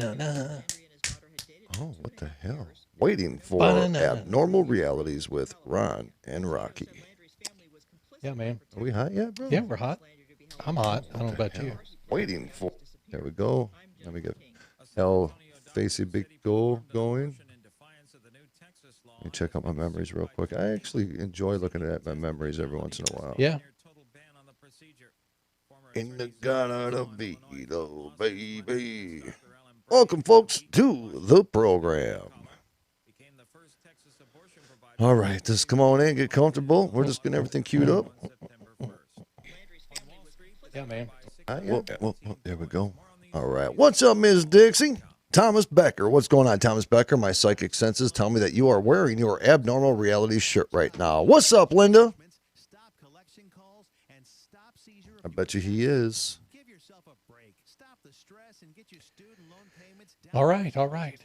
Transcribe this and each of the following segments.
Oh, what the hell? Waiting for Ba-na-na. Abnormal Realities with Ron and Rocky. Yeah, man. Are we hot yet, bro? Yeah, we're hot. I'm hot. I don't know about you. Waiting for. There we go. Let me get El Facey Big Go going. Let me check out my memories real quick. I actually enjoy looking at my memories every once in a while. Yeah. In the Ghana Vito, baby. Welcome, folks, to the program. All right, just come on in, get comfortable. We're just getting everything queued up. Yeah, man. Well, there we go. All right. What's up, Ms. Dixie? Thomas Becker. What's going on, Thomas Becker? My psychic senses tell me that you are wearing your Abnormal Reality shirt right now. What's up, Linda? I bet you he is. All right. All right.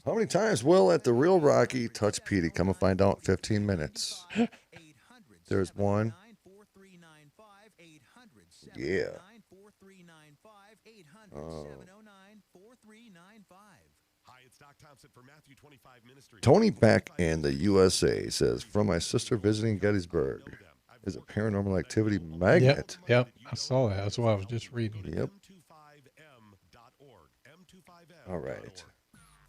How many times will at the Real Rocky touch Petey? Come and find out in 15 minutes. There's one. Yeah. Tony Beck in the USA says, from my sister visiting Gettysburg, is a paranormal activity magnet. Yep. I saw that. That's what I was just reading. Yep. All right.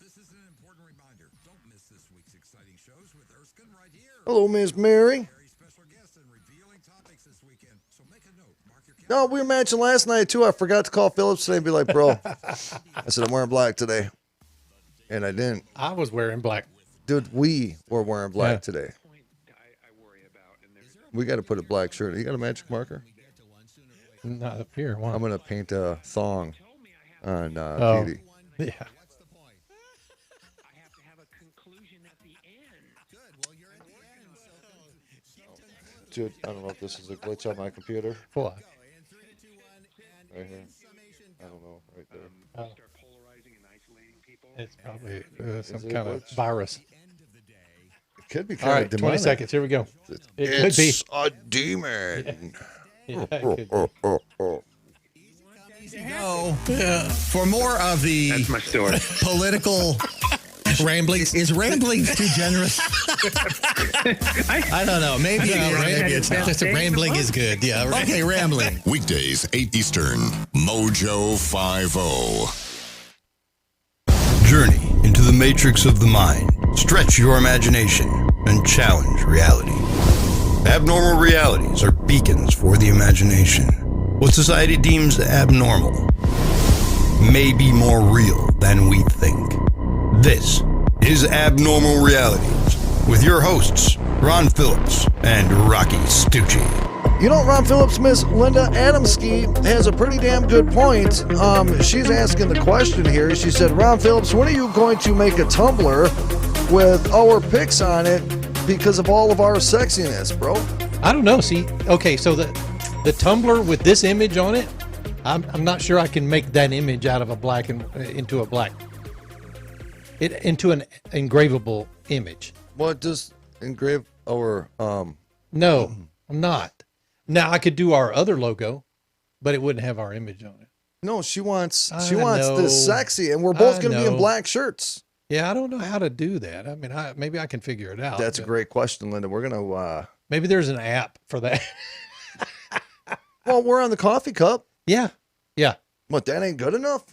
This is an important reminder. Don't miss this week's exciting shows with Erskine right here. Hello, Miss Mary. Very special guests and revealing topics this weekend. So make a note. Mark your No, we were matching last night, too. I forgot to call Phillips today and be like, bro, I said, I'm wearing black today. And I didn't. I was wearing black. Dude, we were wearing black today. We got to put a black shirt. You got a magic marker? Not up here. Wow. I'm going to paint a thong on Petey. Yeah. Dude, I don't know if this is a glitch on my computer. What? Right here. I don't know. Right there. Oh. It's probably some Is it a kind of glitch? virus. It could be All kind right, of 20 demonic. seconds. Here we go. It could It's a demon. Yeah, it could be. go. For more of the That's my story. political ramblings. Is rambling too generous? I don't know. Maybe rambling is good. Yeah. Okay, rambling. Weekdays, 8 Eastern, Mojo 50. Journey into the matrix of the mind. Stretch your imagination and challenge reality. Abnormal realities are beacons for the imagination. What society deems abnormal may be more real than we think. This is Abnormal Realities with your hosts, Ron Phillips and Rocky Stucci. You know, Ron Phillips, Miss Linda Adamski has a pretty damn good point. She's asking the question here. She said, Ron Phillips, when are you going to make a Tumblr with our pics on it because of all of our sexiness, bro? I don't know. See, okay, so the Tumblr with this image on it, I'm not sure I can make that image out of a black and into a black, into an engravable image. What, just engrave our, No, I'm not. Now I could do our other logo, but it wouldn't have our image on it. no, she wants I this know. sexy, and we're both I going to be in know. black shirts. Yeah, I don't know how to do that. I mean, maybe I can figure it out. That's a but great question, Linda. We're going to, maybe there's an app for that. well, we're on the coffee cup. Yeah. What, that ain't good enough?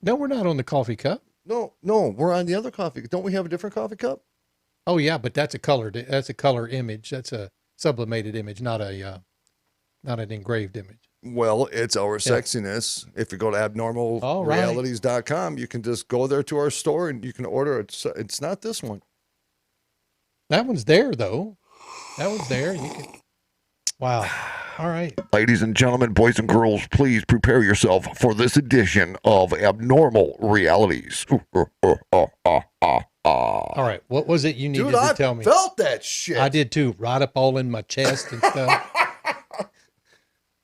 No, we're not on the coffee cup. No, we're on the other coffee. Don't we have a different coffee cup? Oh yeah, but that's a color image. That's a sublimated image, not an engraved image. Well, it's our sexiness. If you go to abnormalrealities.com, you can just go there to our store and you can order it. It's not this one. That one's there though. That one's there. You can. Wow. All right. Ladies and gentlemen, boys and girls, please prepare yourself for this edition of Abnormal Realities. All right. What was it you needed Dude, to tell me? I felt that shit. I did too. Right up all in my chest and stuff.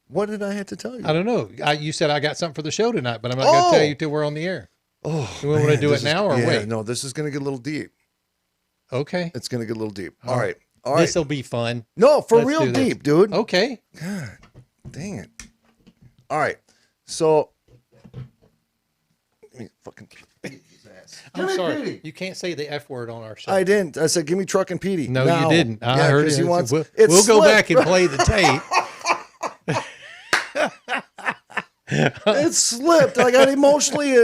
What did I have to tell you? I don't know. You said I got something for the show tonight, but I'm not going to tell you till we're on the air. Oh, Do we want to do it now or wait? No, this is going to get a little deep. Okay. It's going to get a little deep. All All right. right. This will be fun. No, for Let's real do this. deep, dude. Okay. God dang it. All right. So Give me fucking Petey's ass. I'm Give me sorry. Petey. You can't say the F word on our show. I didn't. I said, give me Truck and Petey. No, now. you didn't. I Yeah, heard 'cause it. he wants- we'll it's go slipped. back and play the tape. It slipped. I got emotionally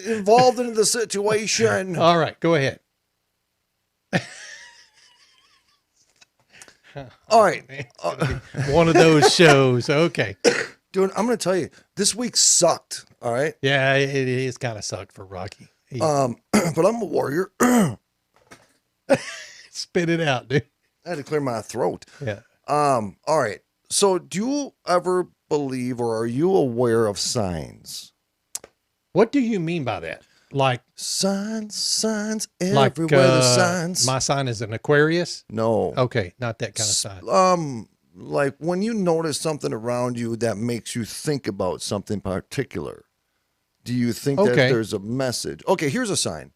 involved into the situation. All right, go ahead. All right. One of those shows. Okay. Dude, I'm going to tell you, this week sucked. All right. Yeah, it is kind of sucked for Rocky. But I'm a warrior. Spit it out, dude. I had to clear my throat. Yeah. All right. So do you ever believe or are you aware of signs? What do you mean by that? Like Signs, like everywhere the signs. my sign is an Aquarius? No. Okay, not that kind of sign. Like when you notice something around you that makes you think about something particular, do you think that Okay. there's a message? Okay, here's a sign.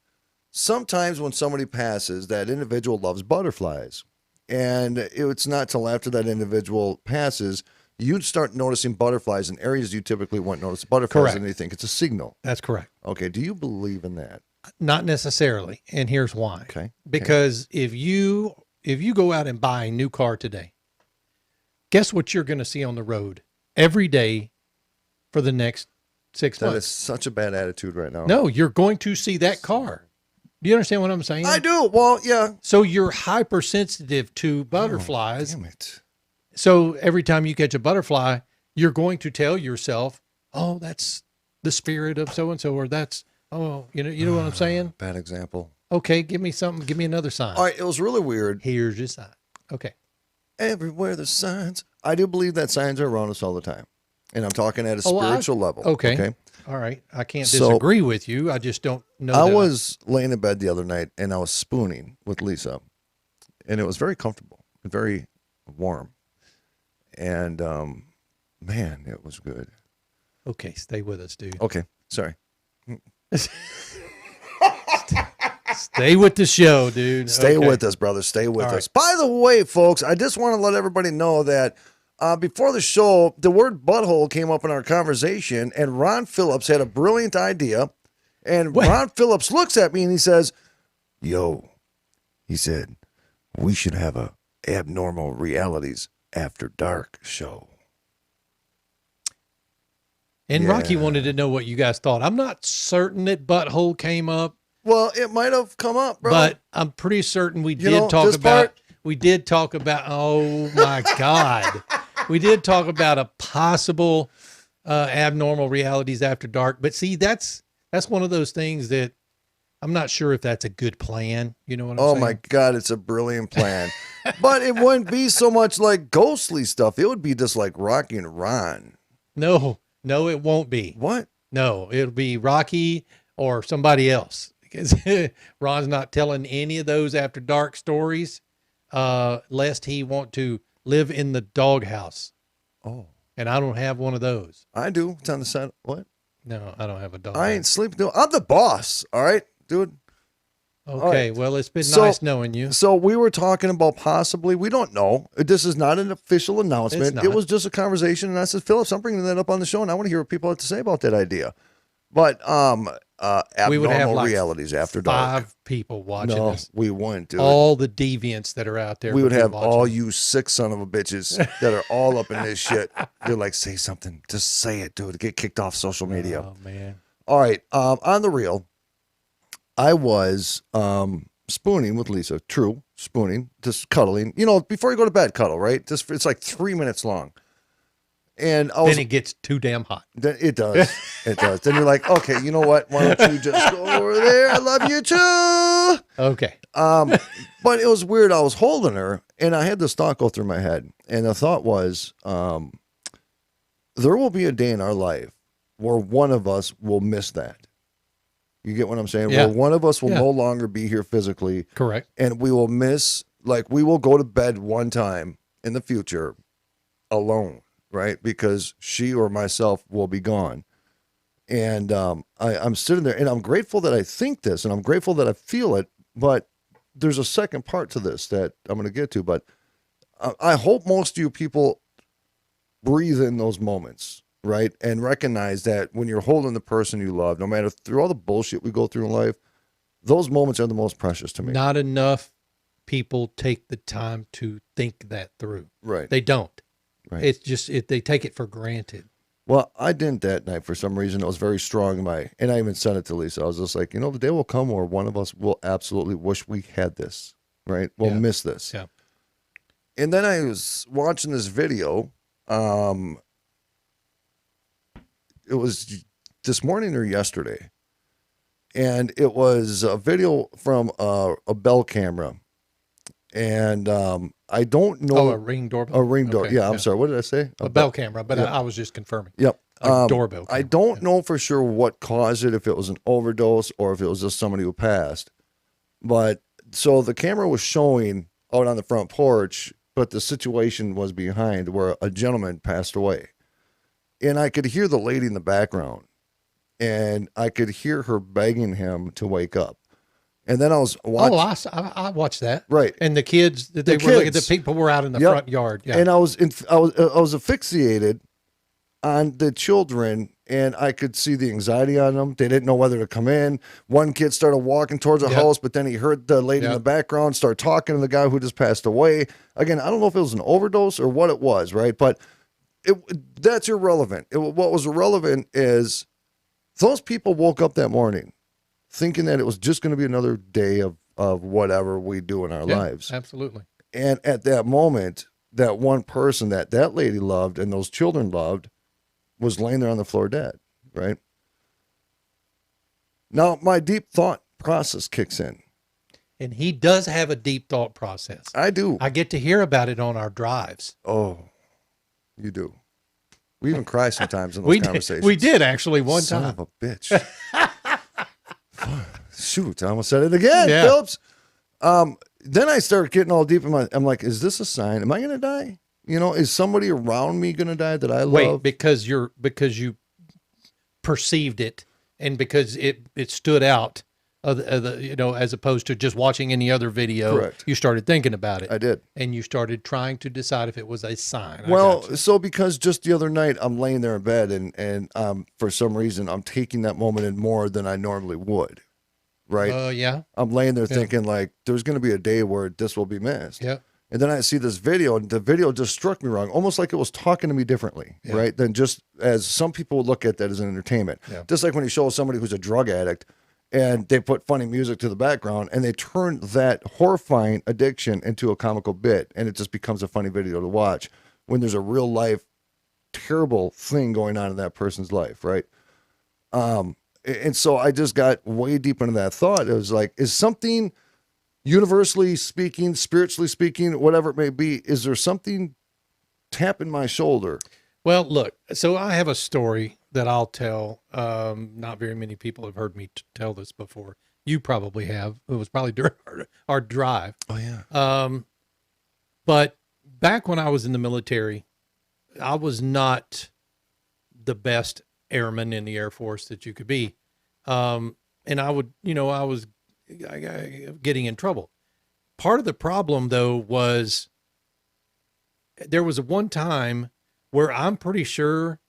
Sometimes when somebody passes, that individual loves butterflies. And it's not till after that individual passes, you'd start noticing butterflies in areas you typically wouldn't notice butterflies, Correct. and you think it's a signal. That's correct. Okay, do you believe in that? Not necessarily, and here's why. Okay. Because if you go out and buy a new car today, guess what you're going to see on the road every day for the next 6 That is months? such a bad attitude right now. No, you're going to see that car. Do you understand what I'm saying? I do. Well, yeah. So you're hypersensitive to butterflies. Damn it. So every time you catch a butterfly, you're going to tell yourself, "Oh, that's the spirit of so and so," or "That's you know what I'm saying?" Bad example. Okay, give me something. Give me another sign. All right, it was really weird. Here's your sign. Okay. Everywhere there's signs. I do believe that signs are around us all the time. And I'm talking at a spiritual level. Okay. All right. I can't So- disagree with you. I just don't know. I that was laying in bed the other night and I was spooning with Lisa. And it was very comfortable, very warm. And man, it was good. Okay, stay with us, dude. Okay, sorry. Stay with the show, dude. Stay Okay. with us, brother. Stay with All us. By the way, folks, I just want to let everybody know that before the show, the word butthole came up in our conversation, and Ron Phillips had a brilliant idea. And What? Ron Phillips looks at me and he says, "Yo," he said, "we should have a Abnormal Realities After Dark show." And Yeah. Rocky wanted to know what you guys thought. I'm not certain that butthole came up, Well, it might have come up, bro. but I'm pretty certain we You did know, talk this about. part- We did talk about. Oh my God, we did talk about a possible Abnormal Realities After Dark. But see, that's one of those things that I'm not sure if that's a good plan. You know what I'm Oh saying? my God, it's a brilliant plan. But it wouldn't be so much like ghostly stuff. It would be just like Rocky and Ron. No, it won't be. What? No, it'll be Rocky or somebody else because Ron's not telling any of those after dark stories, lest he want to live in the doghouse. Oh, And I don't have one of those. I do. It's on the side. What? No, I don't have a dog. I ain't sleeping. No, I'm the boss. All right, dude. Okay, right. well, it's been So- nice knowing you. So we were talking about possibly, we don't know. This is not an official announcement. It's not. It was just a conversation. And I said, Phillips, I'm bringing that up on the show and I want to hear what people have to say about that idea. But We would have Abnormal like Realities After Dark. 5 people watching No, this. we wouldn't, dude. All the deviants that are out there. We would be have watching all this. you sick son of a bitches that are all up in this shit. They're like, say something. Just say it, dude. Get kicked off social media. Oh, man. All right. On the real, I was spooning with Lisa. True. Spooning. Just cuddling. You know, before you go to bed, cuddle, right? Just it's like 3 minutes long. And I was, Then it gets too damn hot. it does. It does. Then you're like, okay, you know what? Why don't you just go over there? I love you too. Okay. But it was weird. I was holding her and I had this thought go through my head. And the thought was, there will be a day in our life where one of us will miss that. You get what I'm saying? Yeah. Where one of us will Yeah. no longer be here physically Correct. and we will miss, like we will go to bed one time in the future alone, right? Because she or myself will be gone. And I'm sitting there and I'm grateful that I think this and I'm grateful that I feel it, but there's a second part to this that I'm going to get to, but I hope most of you people breathe in those moments right? And recognize that when you're holding the person you love, no matter through all the bullshit we go through in life, those moments are the most precious to me. Not enough people take the time to think that through. Right. They don't. Right. It's just, they take it for granted. Well, I didn't that night for some reason. It was very strong in and I even said it to Lisa. I was just like, the day will come where one of us will absolutely wish we had this, right? We'll miss this. Yeah. And then I was watching this video. It was this morning or yesterday. And it was a video from a bell camera. And I don't know. Oh, a Ring doorbell? A Ring door. Okay, yeah, I'm sorry. What did I say? A bell camera, but I was just confirming. Yep. A doorbell camera. I don't know for sure what caused it, if it was an overdose or if it was just somebody who passed. But so the camera was showing out on the front porch, but the situation was behind where a gentleman passed away. And I could hear the lady in the background, and I could hear her begging him to wake up. And then I was watching. Oh, I watched that. Right. And the kids, that they were looking, the people were out in the front yard. Yeah. And I was asphyxiated on the children, and I could see the anxiety on them. They didn't know whether to come in. One kid started walking towards the house, but then he heard the lady in the background start talking to the guy who just passed away. Again, I don't know if it was an overdose or what it was, right? But that's irrelevant. What was irrelevant is those people woke up that morning thinking that it was just going to be another day of whatever we do in our lives. Absolutely. And at that moment, that one person that lady loved and those children loved was laying there on the floor dead, right? Now, my deep thought process kicks in. And he does have a deep thought process. I do. I get to hear about it on our drives. Oh, you do. We even cry sometimes in those conversations. We did actually one Son time. of a bitch. Shoot, I almost said it again, Phillips. Then I start getting all deep in I'm like, is this a sign? Am I going to die? Is somebody around me going to die that I love? Wait, because you perceived it and because it stood out, as opposed to just watching any other video. Correct. You started thinking about it. I did. And you started trying to decide if it was a sign. Well, so because just the other night I'm laying there in bed and for some reason I'm taking that moment in more than I normally would. Right? Yeah. I'm laying there thinking like there's going to be a day where this will be missed. Yeah. And then I see this video, and the video just struck me wrong, almost like it was talking to me differently, right? Than just as some people would look at that as an entertainment. Yeah. Just like when you show somebody who's a drug addict and they put funny music to the background and they turn that horrifying addiction into a comical bit, and it just becomes a funny video to watch when there's a real life terrible thing going on in that person's life, right? And so I just got way deep into that thought. It was like, is something universally speaking, spiritually speaking, whatever it may be, is there something tapping my shoulder? Well, look, so I have a story that I'll tell. Not very many people have heard me tell this before. You probably have. It was probably during our drive. Oh, yeah. But back when I was in the military, I was not the best airman in the Air Force that you could be. And I was getting in trouble. Part of the problem, though, was there was one time where I'm pretty sure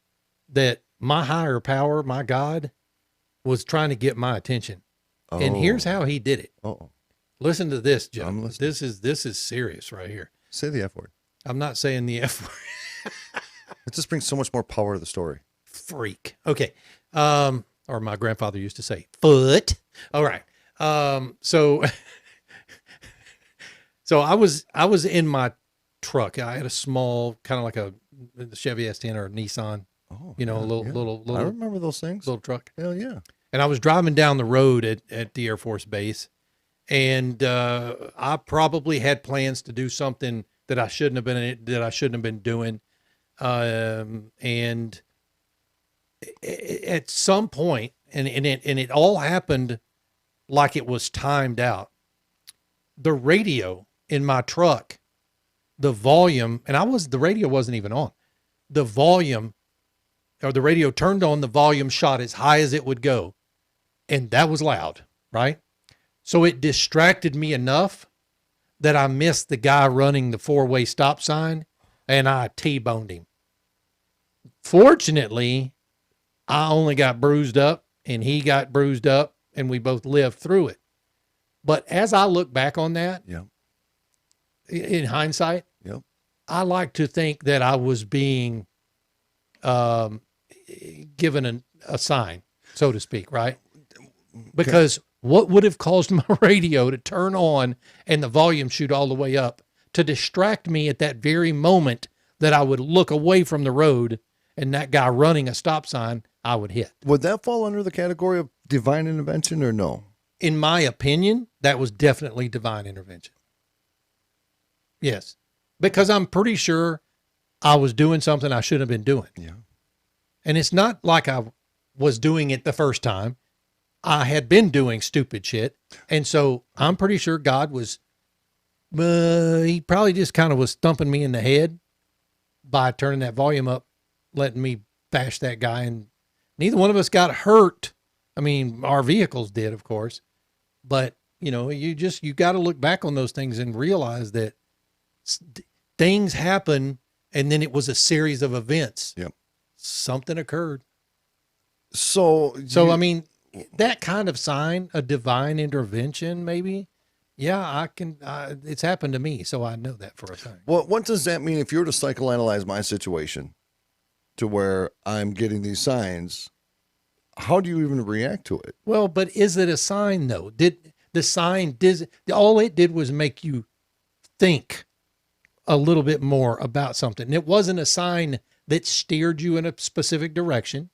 that my higher power, my God, was trying to get my attention. Oh. And here's how he did it. Oh, listen to this, Joe. I'm listening. This is serious right here. Say the F word. I'm not saying the F word. It just brings so much more power to the story. Freak. Okay. Or my grandfather used to say, foot. All right. So I was in my truck. I had a small, kind of like a Chevy S10 or a Nissan. Oh, a little. I remember those things. Little truck. Hell yeah. And I was driving down the road at the Air Force Base, and I probably had plans to do something that I shouldn't have been doing. And at some point, and it all happened like it was timed out. The radio in my truck, the volume, and the radio wasn't even on. The volume, or the radio turned on, the volume shot as high as it would go. And that was loud, right? So it distracted me enough that I missed the guy running the 4-way stop sign, and I T-boned him. Fortunately, I only got bruised up and he got bruised up and we both lived through it. But as I look back on that, Yeah. in hindsight, Yep. I like to think that I was being given a sign, so to speak, right? Because what would have caused my radio to turn on and the volume shoot all the way up to distract me at that very moment that I would look away from the road and that guy running a stop sign, I would hit. Would that fall under the category of divine intervention or no? In my opinion, that was definitely divine intervention. Yes. Because I'm pretty sure I was doing something I shouldn't have been doing. Yeah. And it's not like I was doing it the first time. I had been doing stupid shit. And so I'm pretty sure God was, he probably just kind of was thumping me in the head by turning that volume up, letting me bash that guy. And neither one of us got hurt. I mean, our vehicles did, of course. But, you know, you got to look back on those things and realize that things happen and then it was a series of events. Yep. Something occurred. So I mean, that kind of sign, a divine intervention, maybe. Yeah, I can. It's happened to me, so I know that for a fact. Well, what does that mean if you were to psychoanalyze my situation to where I'm getting these signs? How do you even react to it? Well, but is it a sign though? Did the sign all it did was make you think a little bit more about something? It wasn't a sign that steered you in a specific direction,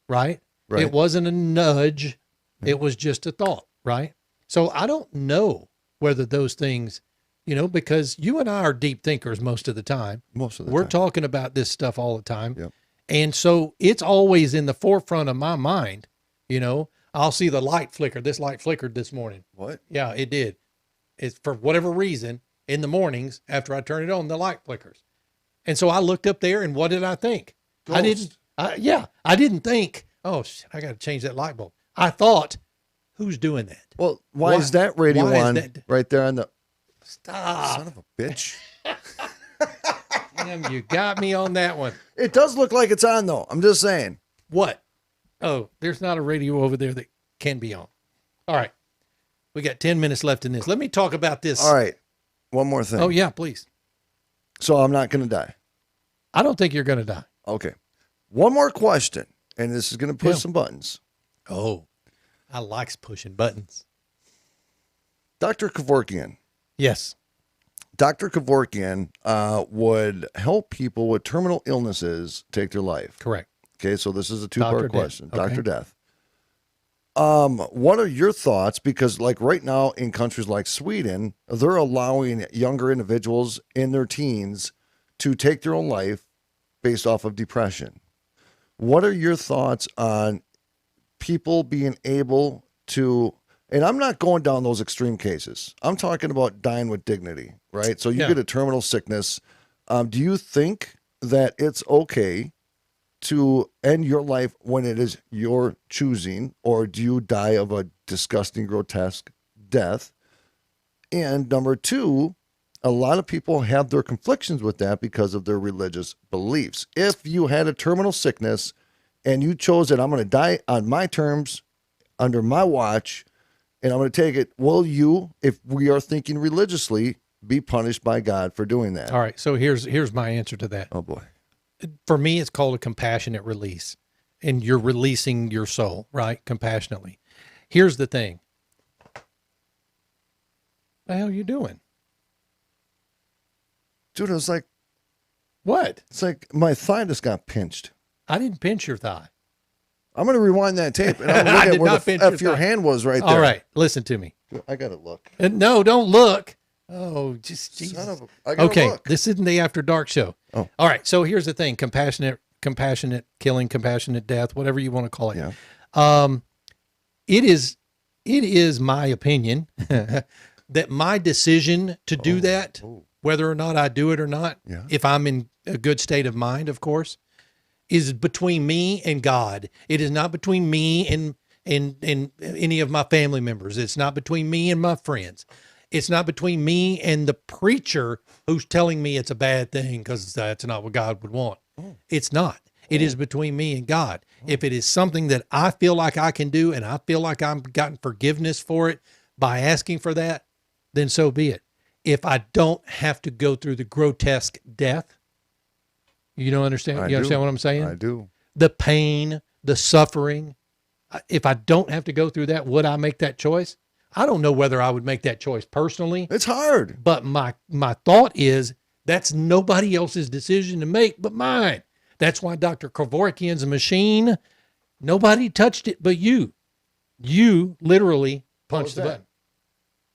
right? Right. It wasn't a nudge. It was just a thought, right? So I don't know whether those things, you know, because you and I are deep thinkers most of the time. We're talking about this stuff all the time. Yep. And so it's always in the forefront of my mind. You know, I'll see the light flicker. This light flickered this morning. What? Yeah, it did. It's for whatever reason in the mornings after I turn it on, the light flickers. And so I looked up there and what did I think? Ghost. I didn't think, oh, shit, I got to change that light bulb. I thought, who's doing that? Well, why is that radio on right there on the... Stop. Son of a bitch. Damn, you got me on that one. It does look like it's on, though. I'm just saying. What? Oh, there's not a radio over there that can be on. All right. We got 10 minutes left in this. Let me talk about this. All right. One more thing. Oh, yeah, please. So I'm not going to die. I don't think you're going to die. Okay. One more question, and this is going to push some buttons. Oh, I like pushing buttons. Dr. Kevorkian. Yes. Dr. Kevorkian would help people with terminal illnesses take their life. Correct. Okay, so this is a two-part question. Okay. Dr. Death. What are your thoughts? Because like right now in countries like Sweden, they're allowing younger individuals in their teens to take their own life based off of depression. What are your thoughts on people being able to, and I'm not going down those extreme cases. I'm talking about dying with dignity, right? So you get a terminal sickness. Do you think that it's okay to end your life when it is your choosing, or do you die of a disgusting, grotesque death? And number two, a lot of people have their conflictions with that because of their religious beliefs. If you had a terminal sickness and you chose that I'm going to die on my terms, under my watch, and I'm going to take it, will you, if we are thinking religiously, be punished by God for doing that? All right. So here's my answer to that. Oh, boy. For me, it's called a compassionate release, and you're releasing your soul, right? Compassionately. Here's the thing. What the hell are you doing? Dude, it was like... What? It's like my thigh just got pinched. I didn't pinch your thigh. I'm going to rewind that tape, and I'm going to look at where the F your hand was right there. All right. Listen to me. I got to look. No, don't look. Oh, just Jesus. Son of a... I gotta Okay, look. this isn't the After Dark show. Oh. All right, so here's the thing. Compassionate killing, compassionate death, whatever you want to call it. Yeah. It is my opinion that my decision to do that, whether or not I do it or not, if I'm in a good state of mind, of course, is between me and God. It is not between me and any of my family members. It's not between me and my friends. It's not between me and the preacher who's telling me it's a bad thing because that's not what God would want. It's not. It is between me and God. If it is something that I feel like I can do and I feel like I've gotten forgiveness for it by asking for that, then so be it. If I don't have to go through the grotesque death, you don't understand? You understand what I'm saying? I do. The pain, the suffering. If I don't have to go through that, would I make that choice? I don't know whether I would make that choice personally. It's hard. But my thought is that's nobody else's decision to make but mine. That's why Dr. Kevorkian's machine, nobody touched it but you. You literally punched the button.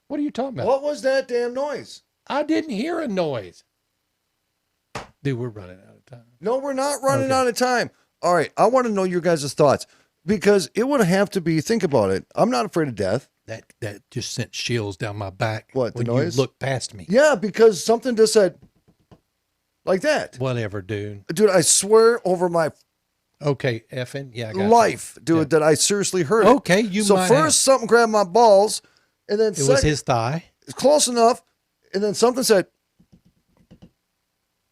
What are you talking about? What was that damn noise? I didn't hear a noise. Dude, we're running out of time. No, we're not running out of time. All right, I want to know your guys' thoughts because it would have to be, think about it. I'm not afraid of death. That just sent chills down my back. What, the when noise? You looked past me. Yeah, because something just said like that. Whatever, dude. Dude, I swear over my Okay, effing. Yeah, I got life, you. dude, that I seriously heard it. Okay, you So might first have. something grabbed my balls, and then It was his thigh. It's close enough, and then something said,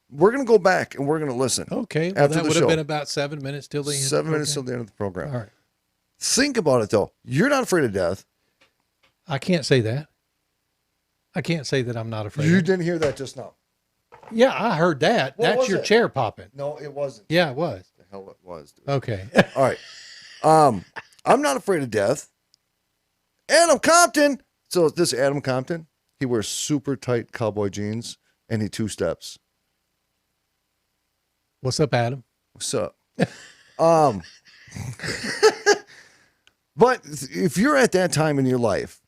we're going to go back and we're going to listen. Okay, well, after that the would show. have been about 7 minutes till the end. 7 minutes till the end of the program. All right. Think about it, though. You're not afraid of death. I can't say that. I can't say that I'm not afraid. You of it. didn't hear that just now. Yeah, I heard that. What That's was your it? chair popping. No, it wasn't. Yeah, it was. The hell it was, dude. Okay. All right. I'm not afraid of death. Adam Compton. So this Adam Compton, he wears super tight cowboy jeans and he two steps. What's up, Adam? What's up? But if you're at that time in your life,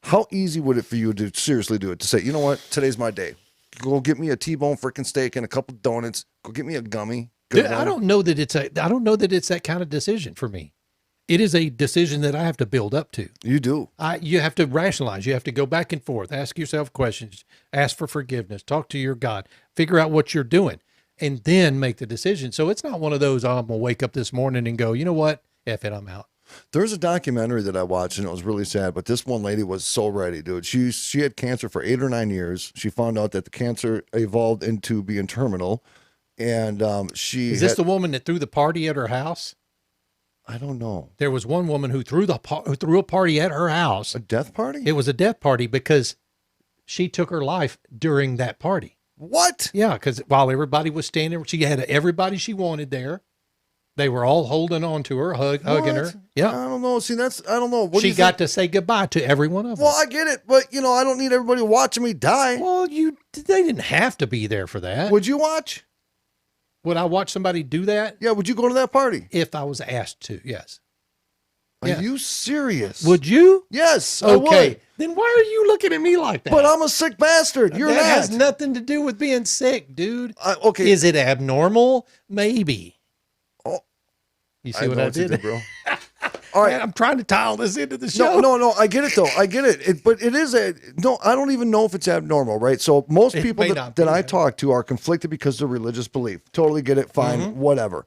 how easy would it for you to seriously do it? To say, you know what, today's my day. Go get me a T-bone freaking steak and a couple donuts. Go get me a gummy. Dude, I don't know that it's that kind of decision for me. It is a decision that I have to build up to. You do. You have to rationalize. You have to go back and forth, ask yourself questions, ask for forgiveness, talk to your God, figure out what you're doing, and then make the decision. So it's not one of those, I'm going to wake up this morning and go, you know what? F it, I'm out. There's a documentary that I watched and it was really sad, but this one lady was so ready, dude. She had cancer for 8 or 9 years. She found out that the cancer evolved into being terminal. And Is this the woman that threw the party at her house? I don't know. There was one woman who threw a party at her house. A death party? It was a death party because she took her life during that party. What? Yeah, because while everybody was standing, she had everybody she wanted there. They were all holding on to her, hugging her. Yeah. I don't know. See, I don't know. What do She you got think? to say goodbye to every one of them. Well, I get it, but I don't need everybody watching me die. Well, they didn't have to be there for that. Would you watch? Would I watch somebody do that? Yeah, would you go to that party? If I was asked to, yes. Are Yeah. you serious? Would you? Yes, I Okay. would. Then why are you looking at me like that? But I'm a sick bastard. You're that not. has nothing to do with being sick, dude. Okay. Is it abnormal? Maybe. Oh, You see what I know what you did? bro. All right. Man, I'm trying to tie all this into the show. No. I get it though. I get it. But it is no. I don't even know if it's abnormal, right? So most It people may that, not be, that I yeah. talk to are conflicted because of their religious belief. Totally get it. Fine. Mm-hmm. Whatever.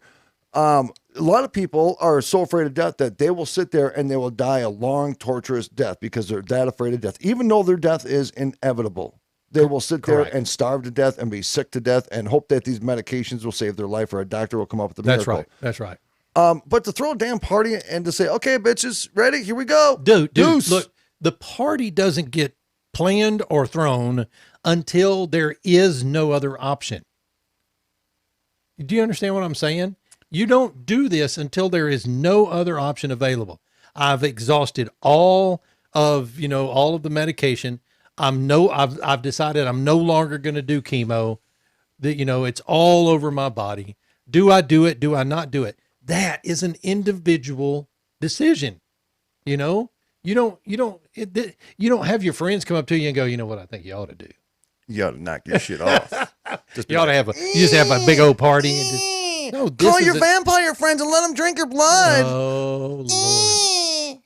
A lot of people are so afraid of death that they will sit there and they will die a long, torturous death because they're that afraid of death, even though their death is inevitable. They will sit there Correct. and starve to death and be sick to death and hope that these medications will save their life or a doctor will come up with a miracle. That's right. But to throw a damn party and to say, okay, bitches, ready? Here we go. Dude, Deuce. look, the party doesn't get planned or thrown until there is no other option. Do you understand what I'm saying? You don't do this until there is no other option available. I've exhausted all of the medication. I've decided I'm no longer going to do chemo. That it's all over my body. Do I do it? Do I not do it? That is an individual decision. You don't have your friends come up to you and go, you know what I think you ought to do. You ought to knock your shit off. You ought to just have a big old party and just Call your vampire friends and let them drink your blood. Oh Lord.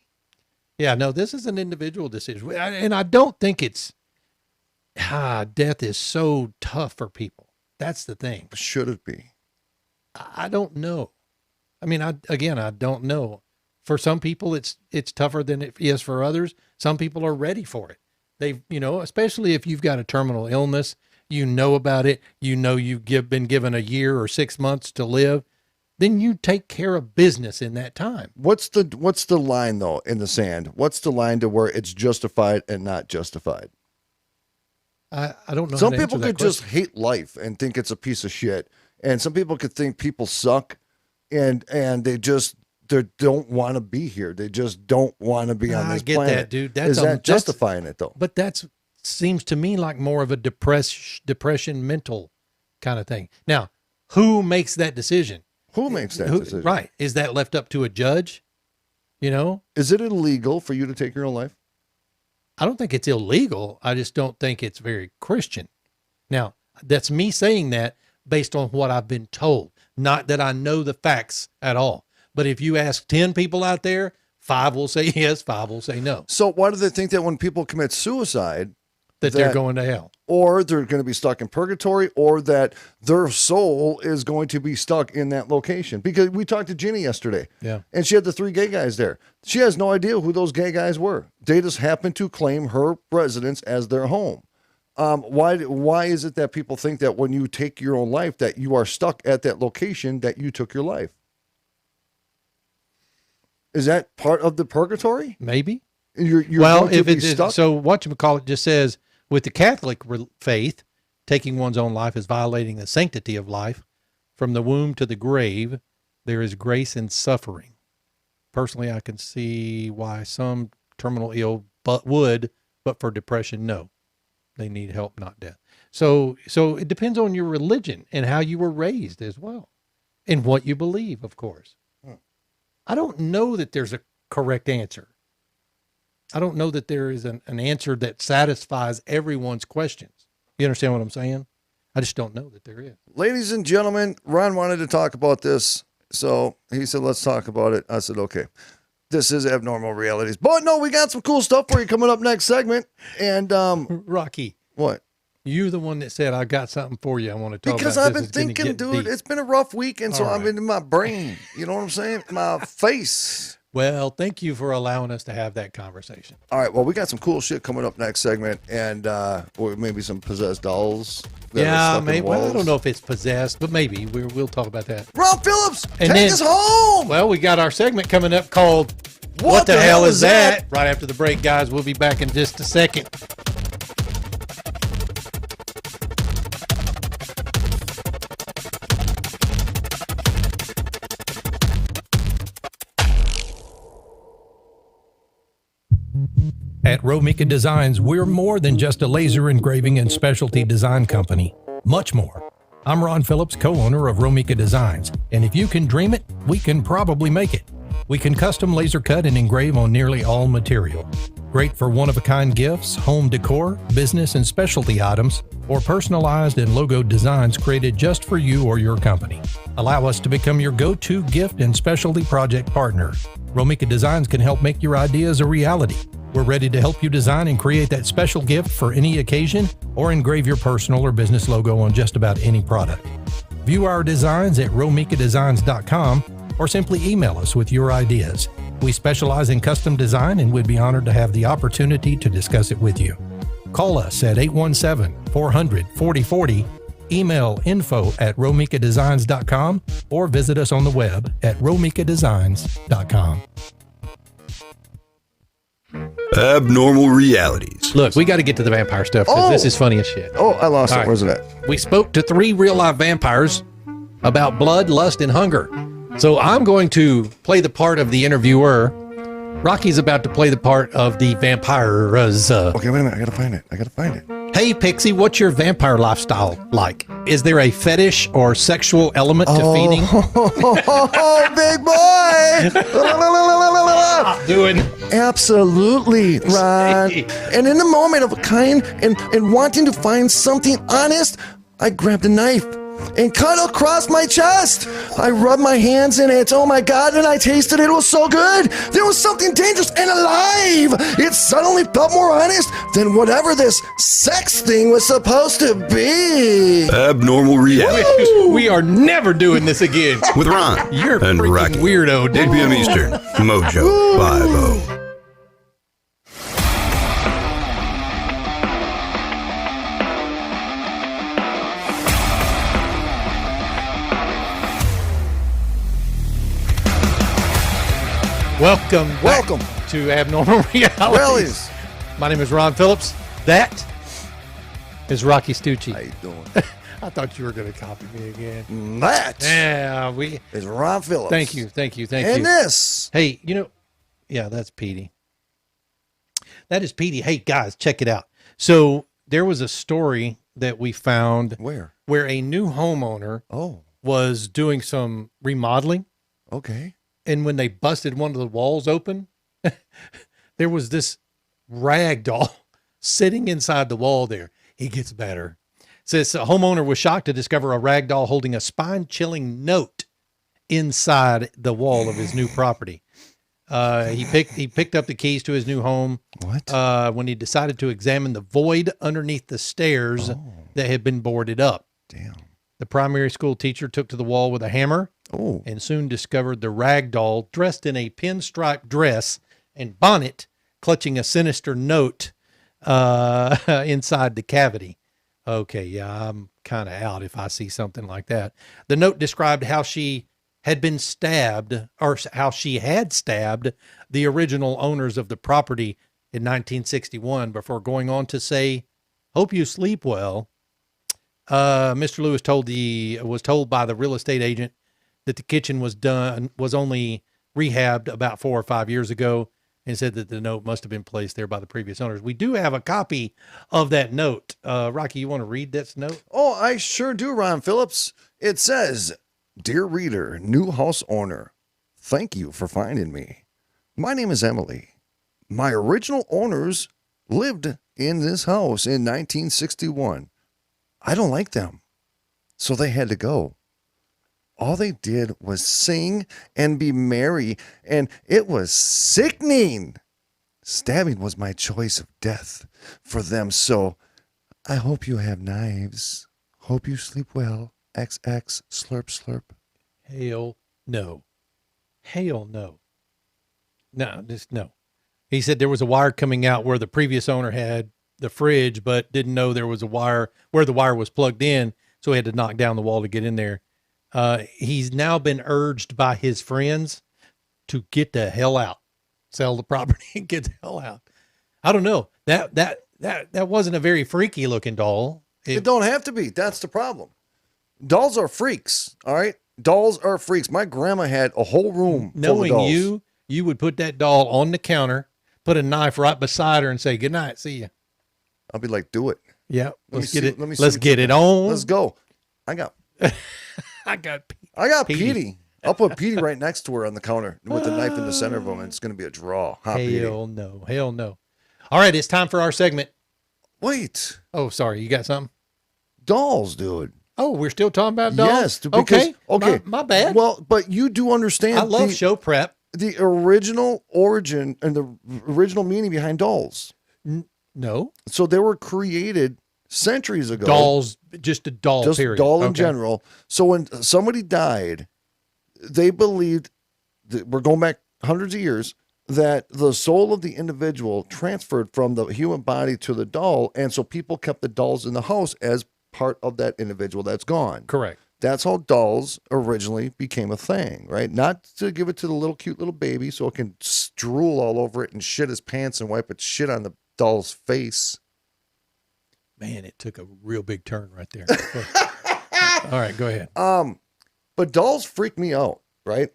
Yeah, no, this is an individual decision, and I don't think it's death is so tough for people. That's the thing. Should it be? I don't know. I mean, I don't know. For some people, it's tougher than it is for others. Some people are ready for it. Especially if you've got a terminal illness, about it. You've been given a year or 6 months to live. then you take care of business in that time. What's the line though in the sand? What's the line to where it's justified and not justified? I don't know. Some people could just hate life and think it's a piece of shit, and some people could think people suck, and they don't want to be here. They just don't want to be on this planet. I get that, dude. Is that justifying it though? But that seems to me like more of a depression mental kind of thing. Now, who makes that decision? Who makes that decision? Right. Is that left up to a judge? Is it illegal for you to take your own life? I don't think it's illegal. I just don't think it's very Christian. Now, that's me saying that based on what I've been told. Not that I know the facts at all. But if you ask 10 people out there, 5 will say yes, 5 will say no. So why do they think that when people commit suicide, that they're going to hell? Or they're going to be stuck in purgatory, or that their soul is going to be stuck in that location? Because we talked to Ginny yesterday, and she had the 3 gay guys there. She has no idea who those gay guys were. They just happened to claim her residence as their home. Why is it that people think that when you take your own life, that you are stuck at that location that you took your life? Is that part of the purgatory? Maybe. You're well, if it's stuck? So whatchamacallit just says, with the Catholic faith, taking one's own life is violating the sanctity of life. From the womb to the grave, there is grace in suffering. Personally, I can see why some terminal ill would, but for depression, no. They need help, not death. So it depends on your religion and how you were raised as well, and what you believe, of course. I don't know that there's a correct answer. I don't know that there is an answer that satisfies everyone's questions. You understand what I'm saying? I just don't know that there is. Ladies and gentlemen, Ron wanted to talk about this, so he said, let's talk about it. I said, okay. This is Abnormal Realities. But no, we got some cool stuff for you coming up next segment. And Rocky. What? You're the one that said, I got something for you I want to talk about. Because I've been thinking, dude, it's been a rough week, and so I'm in my brain. You know what I'm saying? My face. Well, thank you for allowing us to have that conversation. All right, well, we got some cool shit coming up next segment, and or maybe some possessed dolls. Yeah, maybe. Well, I don't know if it's possessed, but maybe we'll talk about that. Ron Phillips, take us home. Well, we got our segment coming up called What the Hell Is That? Right after the break, guys. We'll be back in just a second. At Romika Designs, we're more than just a laser engraving and specialty design company. Much more. I'm Ron Phillips, co-owner of Romika Designs, and if you can dream it, we can probably make it. We can custom laser cut and engrave on nearly all material. Great for one-of-a-kind gifts, home decor, business and specialty items, or personalized and logo designs created just for you or your company. Allow us to become your go-to gift and specialty project partner. Romika Designs can help make your ideas a reality. We're ready to help you design and create that special gift for any occasion or engrave your personal or business logo on just about any product. View our designs at romikadesigns.com or simply email us with your ideas. We specialize in custom design and would be honored to have the opportunity to discuss it with you. Call us at 817-400-4040, email info@romikadesigns.com, or visit us on the web at romikadesigns.com. Abnormal Realities. Look, we got to get to the vampire stuff because this is funny as shit. Oh, I lost it. Right. Where's it at? We spoke to 3 real-life vampires about blood, lust, and hunger. So I'm going to play the part of the interviewer. Rocky's about to play the part of the vampires. Okay, wait a minute. I gotta find it. Hey, Pixie, what's your vampire lifestyle like? Is there a fetish or sexual element to feeding? Oh, big boy! Doing Absolutely, Ron. And in the moment of kind and wanting to find something honest, I grabbed a knife and cut across my chest. I rubbed my hands in it. Oh my God, and I tasted it. It was so good. There was something dangerous and alive. It suddenly felt more honest than whatever this sex thing was supposed to be. Abnormal Realities. We are never doing this again. With Ron You're a and freaking Rocky. weirdo, dude. 8 p.m. Eastern. Mojo 50. Welcome Welcome. to Abnormal Realities. Realities. My name is Ron Phillips. That is Rocci Stucci. How you doing? I thought you were going to copy me again. That Yeah, is Ron Phillips. Thank you. And this. Hey, yeah, that's Petey. That is Petey. Hey, guys, check it out. So there was a story that we found Where? where a new homeowner Oh, was doing some remodeling. okay. And when they busted one of the walls open, there was this rag doll sitting inside the wall there. He gets better. Says a homeowner was shocked to discover a rag doll holding a spine-chilling note inside the wall of his new property. He picked up the keys to his new home. What? When he decided to examine the void underneath the stairs that had been boarded up. Damn. The primary school teacher took to the wall with a hammer Oh. and soon discovered the rag doll dressed in a pinstripe dress and bonnet, clutching a sinister note inside the cavity. Okay, yeah, I'm kind of out if I see something like that. The note described how she had been stabbed, or how she had stabbed the original owners of the property in 1961 before going on to say, "Hope you sleep well." Mr. Lewis was told by the real estate agent that the kitchen was only rehabbed about 4 or 5 years ago, and said that the note must have been placed there by the previous owners. We do have a copy of that note. Rocky, you want to read this note? Oh, I sure do, Ron Phillips. It says, "Dear reader, new house owner, thank you for finding me. My name is Emily. My original owners lived in this house in 1961. I don't like them, so they had to go. All they did was sing and be merry, and it was sickening. Stabbing was my choice of death for them, so I hope you have knives. Hope you sleep well. XX, slurp, slurp." Hell no. Hell no. No, just no. He said there was a wire coming out where the previous owner had the fridge, but didn't know there was a wire where the wire was plugged in, so he had to knock down the wall to get in there. He's now been urged by his friends to get the hell out, sell the property and get the hell out. I don't know. That wasn't a very freaky looking doll. It don't have to be. That's the problem. Dolls are freaks, all right? Dolls are freaks. My grandma had a whole room full of Knowing dolls. you would put that doll on the counter, put a knife right beside her and say, "Good night, see ya." I'll be like, do it. Yeah, let's get it. Let me see Let's what get you it got. on. Let's go. I got Petey. Petey. I'll put Petey right next to her on the counter with the knife in the center of him, and it's going to be a draw. Hot Petey. Hell no. Hell no. All right, it's time for our segment. Wait. Oh, sorry. You got something? Dolls, dude. Oh, we're still talking about dolls? Yes. Because, okay. My bad. Well, but you do understand. I love show prep. The original origin and the original meaning behind dolls. No. So they were created centuries ago. Dolls, just a doll, just period. doll in Okay. general. So when somebody died, they believed that, we're going back hundreds of years, that the soul of the individual transferred from the human body to the doll, and so people kept the dolls in the house as part of that individual that's gone. Correct. That's how dolls originally became a thing, right? Not to give it to the little cute little baby so it can drool all over it and shit his pants and wipe its shit on the doll's face. Man, it took a real big turn right there. All right, go ahead. But dolls freak me out, right?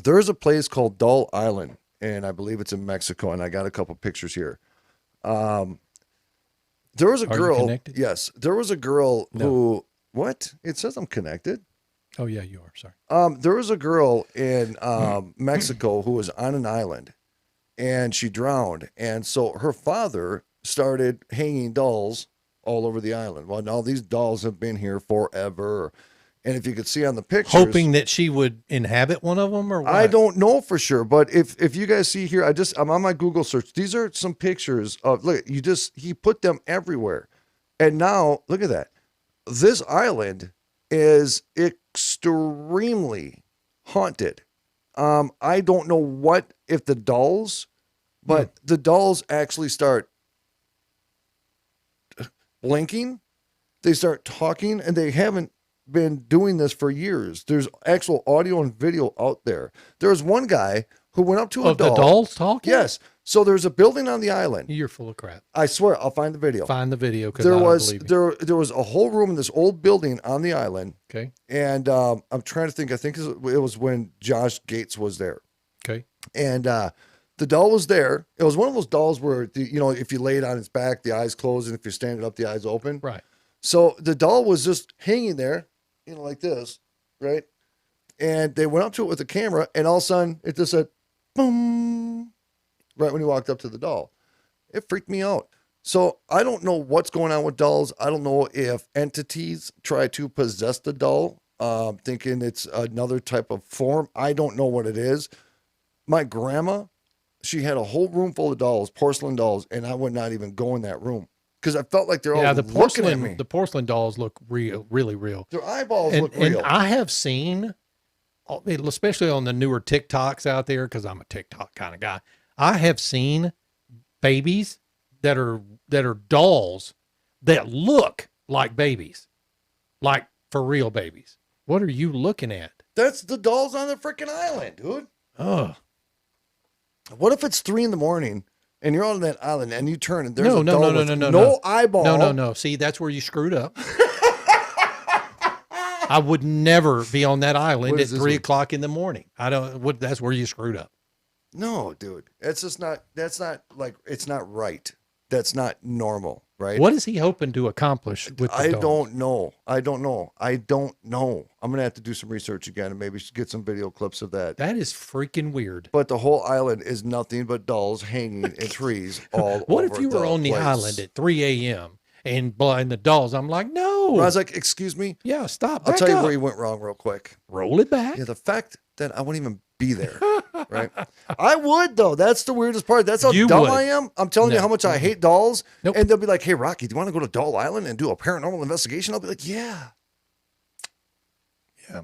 There's a place called Doll Island, and I believe it's in Mexico, and I got a couple pictures here. There was a Are you girl. connected? Yes, there was a girl who. What? It says I'm connected. Oh, yeah, you are. Sorry. There was a girl in Mexico who was on an island, and she drowned, and so her father started hanging dolls all over the island. Well, now these dolls have been here forever. And if you could see on the pictures, Hoping that she would inhabit one of them, or what? I don't know for sure, but if you guys see here, I'm on my Google search. These are some pictures of, look, he put them everywhere. And now look at that. This island is extremely haunted. I don't know if the dolls, but the dolls actually start blinking. They start talking, and they haven't been doing this for years. There's actual audio and video out there. There's one guy who went up to a Of doll. the dolls talking? Yes. So there's a building on the island. You're full of crap. I swear, I'll find the video. Find the video because There I don't was believe you. there was a whole room in this old building on the island, Okay. and I'm trying to think. I think it was when Josh Gates was there, Okay. and the doll was there. It was one of those dolls where if you lay it on its back, the eyes close, and if you're standing up, the eyes open. Right. So the doll was just hanging there, like this, right? And they went up to it with the camera, and all of a sudden it just said, boom, right when he walked up to the doll. It freaked me out. So I don't know what's going on with dolls. I don't know if entities try to possess the doll, thinking it's another type of form. I don't know what it is. My grandma, she had a whole room full of dolls, porcelain dolls, and I would not even go in that room because I felt like they're all the looking at me. porcelain, the porcelain dolls look real, really real. Their eyeballs And, look real. and I have seen, especially on the newer TikToks out there, because I'm a TikTok kind of guy. I have seen babies that are dolls that look like babies, like for real babies. What are you looking at? That's the dolls on the freaking island, dude. Oh, What if it's 3 a.m. and you're on that island and you turn and there's No, a no, doll no, no, with no, no, no no. eyeball? no. See, that's where you screwed up. I would never be on that island What at is this 3 one? o'clock in the morning. That's where you screwed up. No, dude. It's just not, that's not like, it's not right. That's not normal, right? What is he hoping to accomplish with the I dolls? don't know. I'm going to have to do some research again and maybe get some video clips of that. That is freaking weird. But the whole island is nothing but dolls hanging in trees all What over if you were on the place. island at 3 a.m. and blind the dolls? I'm like, no. I was like, excuse me? Yeah, stop. I'll Back tell you up. where you went wrong real quick. Roll it back. Yeah, the fact that I wouldn't even be there, right? I would, though. That's the weirdest part. That's how You dumb would. I am. I'm telling you No. how much I hate dolls. Nope. And they'll be like, hey, Rocky, do you want to go to Doll Island and do a paranormal investigation? I'll be like, yeah. Yeah.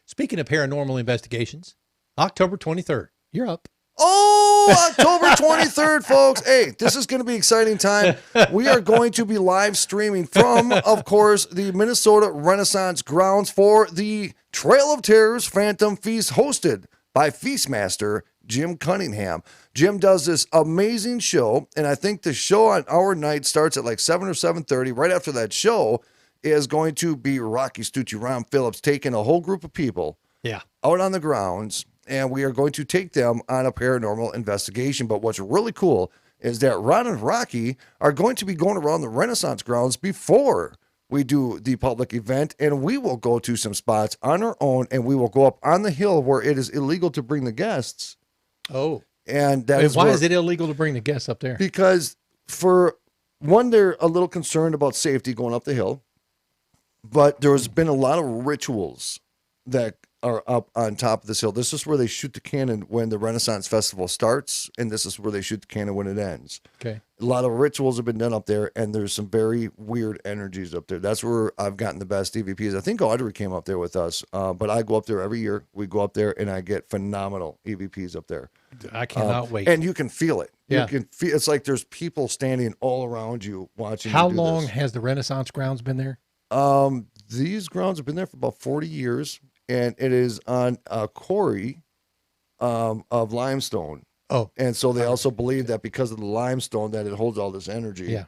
Speaking of paranormal investigations, October 23rd, you're up. Oh, October 23rd, folks. Hey, this is going to be an exciting time. We are going to be live streaming from, of course, the Minnesota Renaissance grounds for the Trail of Terrors Phantom Feast hosted by Feastmaster Jim Cunningham. Jim does this amazing show, and I think the show on our night starts at like 7 or 7:30. Right after that show is going to be Rocky, Stucci, Ron Phillips taking a whole group of people Yeah. out on the grounds, and we are going to take them on a paranormal investigation. But what's really cool is that Ron and Rocky are going to be going around the Renaissance grounds before we do the public event, and we will go to some spots on our own, and we will go up on the hill where it is illegal to bring the guests. Oh. And that Wait, is why where- is it illegal to bring the guests up there? because for one, they're a little concerned about safety going up the hill, but there's been a lot of rituals that are up on top of this hill. This is where they shoot the cannon when the Renaissance Festival starts, and this is where they shoot the cannon when it ends. Okay. A lot of rituals have been done up there, and there's some very weird energies up there. That's where I've gotten the best EVPs. I think Audrey came up there with us, but I go up there every year. We go up there, and I get phenomenal EVPs up there. I cannot wait. And you can feel it. Yeah. You can feel it's like there's people standing all around you watching. How you do long this. has the Renaissance grounds been there? These grounds have been there for about 40 years, and it is on a quarry of limestone. Oh. And so they also believe that because of the limestone that it holds all this energy. Yeah.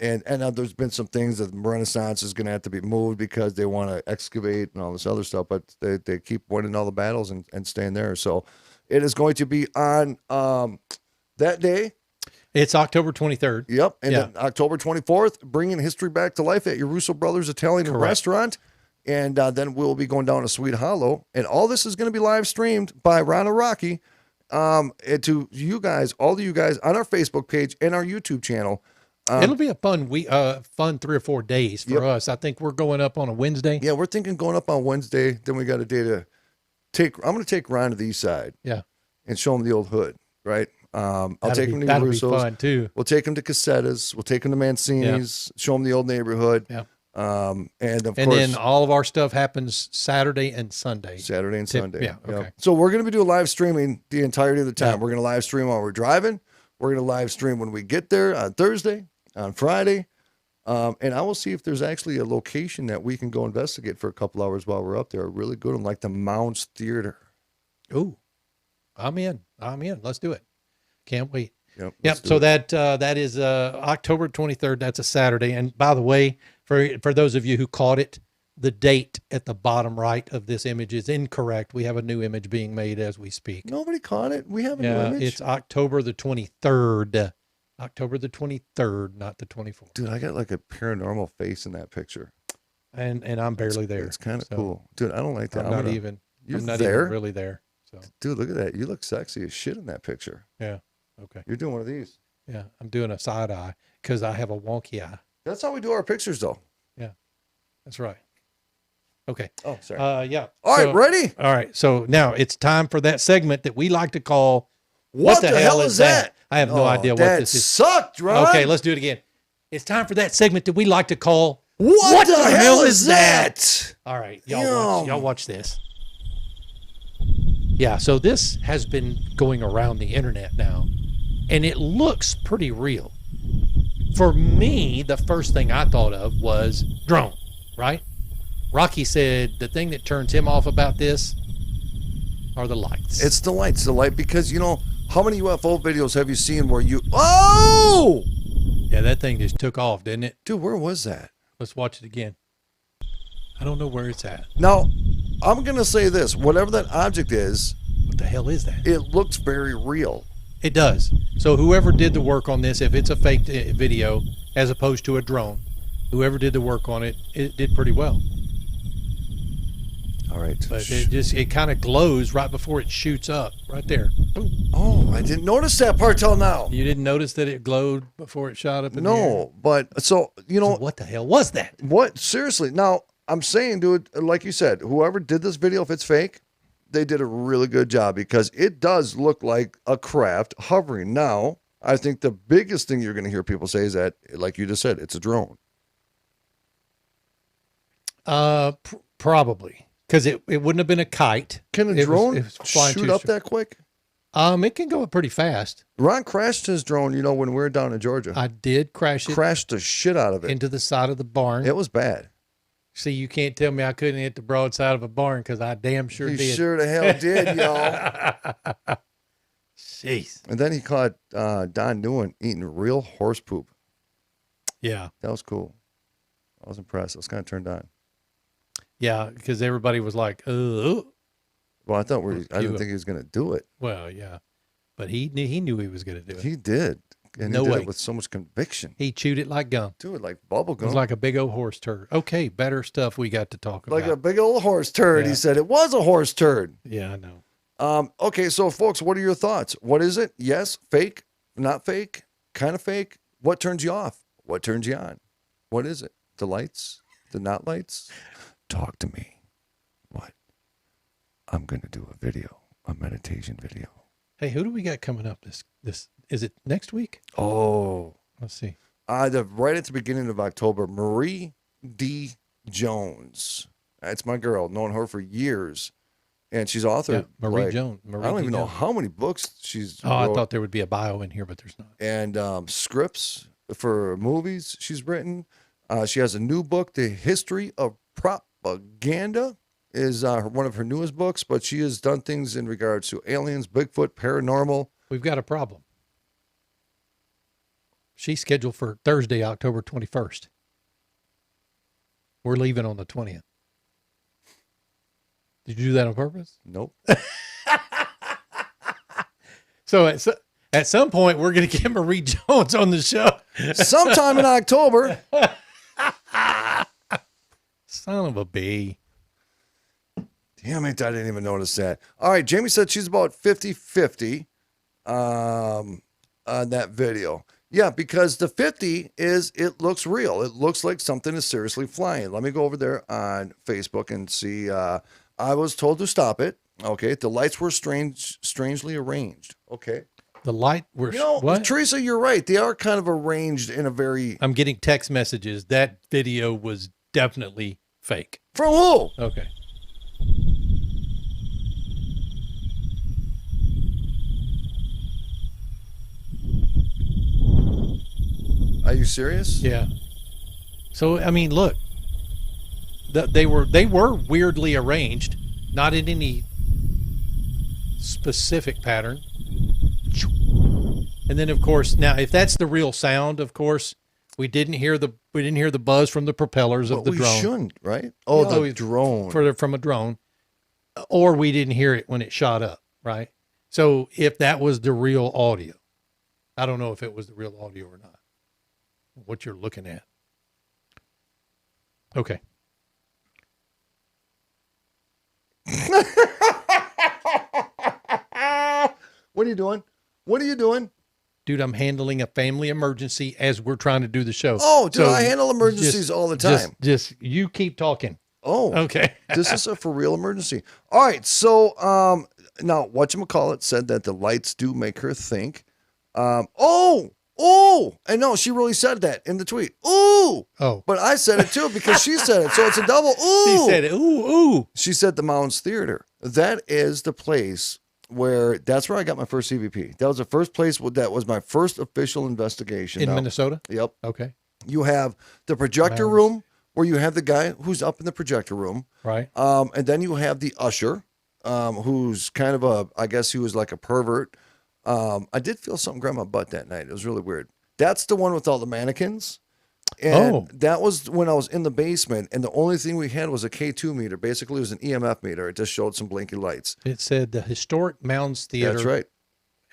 And there's been some things that Renaissance is going to have to be moved because they want to excavate and all this other stuff, but they keep winning all the battles and staying there. So it is going to be on that day. It's October 23rd. Yep. And Yeah. then October 24th, bringing history back to life at your Russo Brothers Italian Correct. Restaurant. And then we'll be going down to Sweet Hollow. And all this is going to be live streamed by Ron and Rocky and to you guys, all of you guys on our Facebook page and our YouTube channel. It'll be a fun 3 or 4 days for Yep. us. I think we're going up on a Wednesday. Yeah, we're thinking going up on Wednesday. Then we got a day to take. I'm going to take Ron to the east side Yeah. and show him the old hood, right? I'll take him to that'll be Russo's. fun too. We'll take him to Cassetta's. We'll take him to Mancini's. Show him the old neighborhood. Yeah. And of And course, then all of our stuff happens Saturday and Sunday. Saturday and Sunday. yeah, okay. So we're going to be doing live streaming the entirety of the time. Yeah. We're going to live stream while we're driving. We're going to live stream when we get there on Thursday, on Friday. And I will see if there's actually a location that we can go investigate for a couple hours while we're up there. A really good one, like the Mounds Theater. Ooh, I'm in. Let's do it. Can't wait. Yep. So that is October 23rd. That's a Saturday. And by the way, for those of you who caught it, the date at the bottom right of this image is incorrect. We have a new image being made as we speak. Nobody caught it. We have a new image. It's October the 23rd. October the 23rd, not the 24th. Dude, I got like a paranormal face in that picture. And I'm barely there. It's kind of cool. Dude, I don't like that. I'm not even really there. So, dude, look at that. You look sexy as shit in that picture. yeah. Okay. You're doing one of these. Yeah. I'm doing a side eye because I have a wonky eye. That's how we do our pictures, though. Yeah. That's right. Okay. Oh, sorry. Yeah. All right, ready? All right. So now it's time for that segment that we like to call What the hell is that? I have no idea what this is. Sucked, Ron. Okay, let's do it again. It's time for that segment that we like to call What the hell is that? All right, y'all watch this. Yeah, so this has been going around the internet now, and it looks pretty real. For me, the first thing I thought of was drone, right? Rocky said the thing that turns him off about this are the lights. It's the lights. The light, because, you know, how many UFO videos have you seen where you... Oh! Yeah, that thing just took off, didn't it? Dude, where was that? Let's watch it again. I don't know where it's at. Now, I'm going to say this. Whatever that object is... What the hell is that? It looks very real. It does. So whoever did the work on this, if it's a fake video as opposed to a drone, whoever did the work on it, it did pretty well. All right. But it kind of glows right before it shoots up, right there. Boom. Oh, I didn't notice that part till now. You didn't notice that it glowed before it shot up in the air? No, but so, you know. So what the hell was that? What? Seriously. Now, I'm saying, dude, like you said, whoever did this video, if it's fake, they did a really good job because it does look like a craft hovering. Now, I think the biggest thing you're going to hear people say is that, like you just said, it's a drone. Probably. Because it wouldn't have been a kite. Can a drone shoot up that quick? It can go pretty fast. Ron crashed his drone, you know, when we were down in Georgia. I did crash it. Crashed the shit out of it. Into the side of the barn. It was bad. See, you can't tell me I couldn't hit the broadside of a barn because I damn sure did. You sure the hell did, y'all. Jeez. And then he caught Don Newen eating real horse poop. Yeah. That was cool. I was impressed. I was kind of turned on. Yeah, because everybody was like, "Oh." Well, I didn't think he was going to do it. Well, yeah, but he knew he was going to do it. He did, and he did it with so much conviction. He chewed it like gum. Dude, like bubble gum. It was like a big old horse turd. Okay, better stuff we got to talk about. Like a big old horse turd. Yeah. He said it was a horse turd. Yeah, I know. Okay, so folks, what are your thoughts? What is it? Yes, fake, not fake, kind of fake. What turns you off? What turns you on? What is it? The lights? The not lights? Talk to me. What? I'm going to do a video, a meditation video. Hey, who do we got coming up? This is it next week? Oh. Let's see. Right at the beginning of October, Marie D. Jones. That's my girl. Known her for years. And she's authored. Yeah, Marie Jones. I don't even know how many books she's wrote. I thought there would be a bio in here, but there's not. And scripts for movies she's written. She has a new book, The History of Propaganda, is one of her newest books, but she has done things in regards to aliens, Bigfoot, paranormal. We've got a problem. She's scheduled for Thursday, October 21st. We're leaving on the 20th. Did you do that on purpose? Nope. So at some point, we're going to get Marie Jones on the show. Sometime in October. Son of a bee. Damn it, I didn't even notice that. All right, Jamie said she's about 50-50 on that video. Yeah, because the 50 is, it looks real. It looks like something is seriously flying. Let me go over there on Facebook and see. I was told to stop it. Okay, the lights were strangely arranged. Okay. The light were, what? Teresa, you're right. They are kind of arranged in a very... I'm getting text messages. That video was definitely fake. From who? Okay. Are you serious? Yeah. So, I mean, look. They were weirdly arranged, not in any specific pattern. And then, of course, now if that's the real sound, of course, we didn't hear the buzz from the propellers of But the we drone. shouldn't, right? Oh, the drone. From a drone, or we didn't hear it when it shot up, right? So if that was the real audio, I don't know if it was the real audio or not. What you're looking at. Okay. What are you doing? What are you doing? Dude, I'm handling a family emergency as we're trying to do the show. Oh, dude, So I handle emergencies all the time. Just you keep talking. Oh, Okay. This is a for real emergency. All right, so now whatchamacallit said that the lights do make her think. And no, she really said that in the tweet. Ooh. Oh. But I said it too because she said it, so it's a double ooh. She said, ooh, ooh. She said the Mounds Theater. That is the place that's where I got my first EVP. That was the first place that was my first official investigation. In Minnesota? Yep. Okay. You have the projector room where you have the guy who's up in the projector room. Right. And then you have the usher, who's kind of I guess he was like a pervert. I did feel something grab my butt that night. It was really weird. That's the one with all the mannequins. And that was when I was in the basement, and the only thing we had was a K2 meter. Basically, it was an EMF meter. It just showed some blinky lights. It said the Historic Mounds Theater. That's right.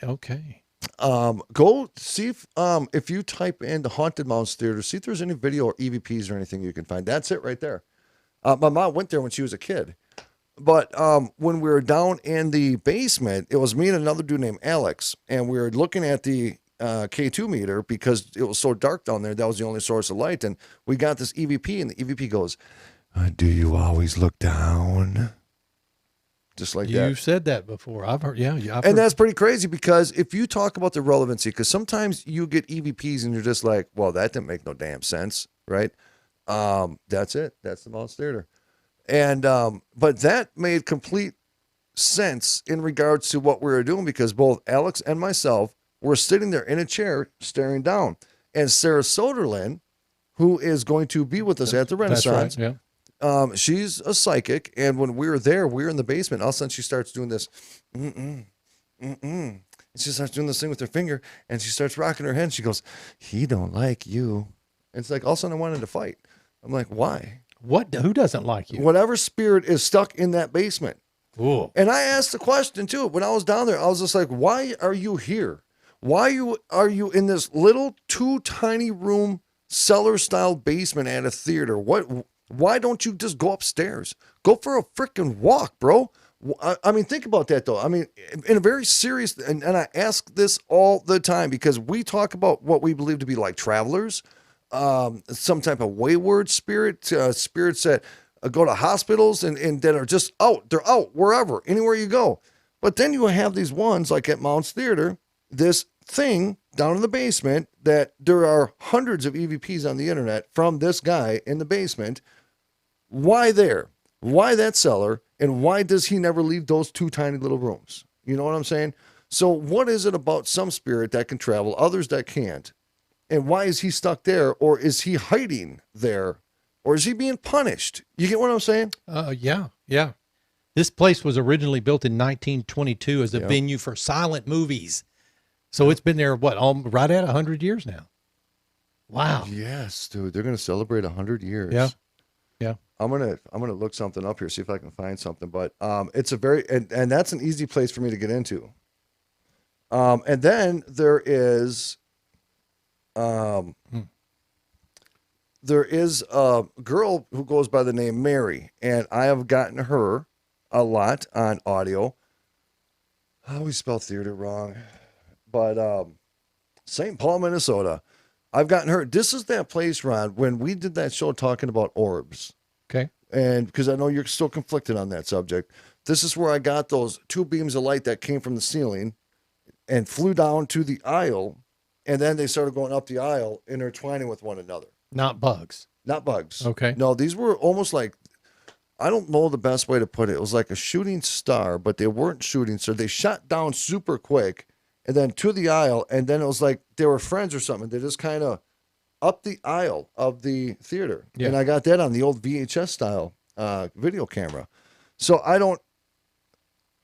Okay. Go see if you type in the Haunted Mounds Theater, see if there's any video or EVPs or anything you can find. That's it right there. My mom went there when she was a kid. But when we were down in the basement, it was me and another dude named Alex, and we were looking at the K2 meter because it was so dark down there. That was the only source of light. And we got this EVP, and the EVP goes, do you always look down? Just like that. You've said that before. I've heard, yeah. I've And heard. that's pretty crazy because if you talk about the relevancy, because sometimes you get EVPs and you're just like, well, that didn't make no damn sense, right? That's it. That's the Mounds Theater. And but that made complete sense in regards to what we were doing because both Alex and myself were sitting there in a chair staring down. And Sarah Soderlin, who is going to be with us at the Renaissance, That's right, yeah. she's a psychic. And when we were there, we were in the basement. All of a sudden, she starts doing this, And she starts doing this thing with her finger, and she starts rocking her head. And she goes, he don't like you. And it's like, all of a sudden, I wanted to fight. I'm like, why? What? Who doesn't like you? Whatever spirit is stuck in that basement. Ooh. And I asked the question too. When I was down there, I was just like, why are you here? Why are you in this little 2 tiny room cellar style basement at a theater? Why don't you just go upstairs? Go for a freaking walk, bro. I mean, think about that though. I mean, in a very serious, and I ask this all the time because we talk about what we believe to be like travelers, some type of wayward spirit, spirits that go to hospitals and that are just out. They're out wherever, anywhere you go. But then you have these ones like at Mounds Theater, this thing down in the basement that there are hundreds of EVPs on the internet from this guy in the basement. Why there? Why that cellar? And why does he never leave those 2 tiny little rooms? You know what I'm saying? So what is it about some spirit that can travel, others that can't? And why is he stuck there? Or is he hiding there? Or is he being punished? You get what I'm saying? Yeah. This place was originally built in 1922 as a venue for silent movies. So it's been there, right at 100 years now. Wow. Yes, dude. They're going to celebrate 100 years. Yeah. I'm gonna look something up here, see if I can find something. But it's a very and that's an easy place for me to get into. And then there is there is a girl who goes by the name Mary, and I have gotten her a lot on audio. I always spell theater wrong, but St. Paul, Minnesota. I've gotten her. This is that place, Ron, when we did that show talking about orbs. Okay. And because I know you're still conflicted on that subject, this is where I got those 2 beams of light that came from the ceiling and flew down to the aisle. And then they started going up the aisle, intertwining with one another. Not bugs. Not bugs. Okay. No, these were almost like, I don't know the best way to put it. It was like a shooting star, but they weren't shooting. So they shot down super quick and then to the aisle. And then it was like they were friends or something. They just kind of up the aisle of the theater. Yeah. And I got that on the old VHS style video camera. So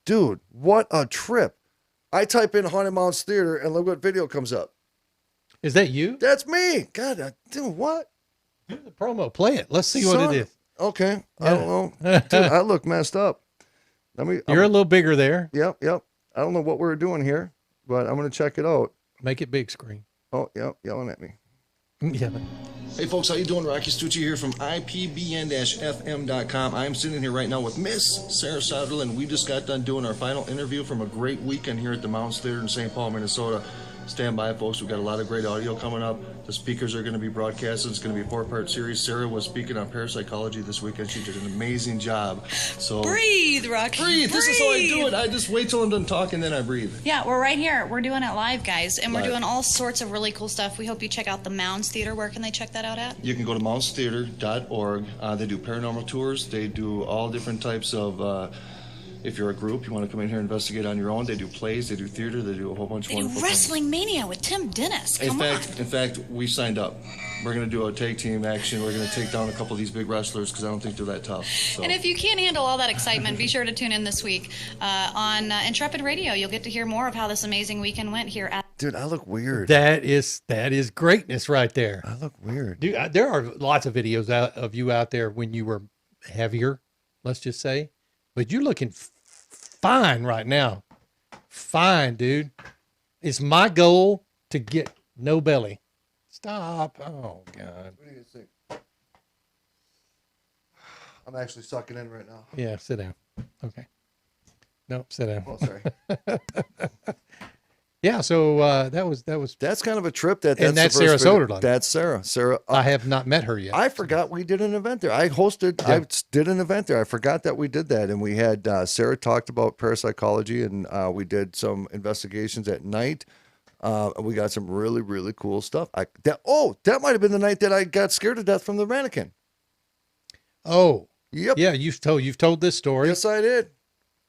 Dude, what a trip. I type in Haunted Mounds Theater and look what video comes up. Is that you? That's me. God, dude, what? Do the promo. Play it. Let's see what it is. Okay. I don't know. Dude, I look messed up. You're a little bigger there. Yep. I don't know what we're doing here, but I'm going to check it out. Make it big screen. Oh, yep, yelling at me. Yeah. Hey folks, how you doing? Rocci Stucci here from IPBN-FM.com. I'm sitting here right now with Miss Sarah Sutherland. We just got done doing our final interview from a great weekend here at the Mounds Theater in St. Paul, Minnesota. Stand by, folks. We've got a lot of great audio coming up. The speakers are going to be broadcasted. It's going to be a 4-part series. Sarah was speaking on parapsychology this weekend. She did an amazing job. So breathe, Rocky. Breathe. This is how I do it. I just wait till I'm done talking, then I breathe. Yeah, we're right here. We're doing it live, guys, and Live. we're doing all sorts of really cool stuff. We hope you check out the Mounds Theater. Where can they check that out at? You can go to moundstheater.org. They do paranormal tours. They do all different types of. If you're a group, you want to come in here and investigate on your own. They do plays, they do theater, they do a whole bunch of wonderful things. Wrestling Mania with Tim Dennis. Come on. In fact, we signed up. We're going to do a tag team action. We're going to take down a couple of these big wrestlers because I don't think they're that tough. So. And if you can't handle all that excitement, be sure to tune in this week on Intrepid Radio. You'll get to hear more of how this amazing weekend went here at. Dude, I look weird. That is greatness right there. I look weird. Dude, there are lots of videos of you out there when you were heavier, let's just say. But you're looking fine right now. Fine, dude. It's my goal to get no belly. Stop. Oh, God. What do you think? I'm actually sucking in right now. Yeah, sit down. Okay. Nope, sit down. Oh, sorry. Yeah, so that was. That's kind of a trip. That's Sarah Soderlund. That's Sarah. Sarah. I have not met her yet. I forgot we did an event there. I did an event there. I forgot that we did that. And we had Sarah talked about parapsychology, and we did some investigations at night. We got some really, really cool stuff. That might have been the night that I got scared to death from the mannequin. Oh. Yep. Yeah, you've told this story. Yes, I did.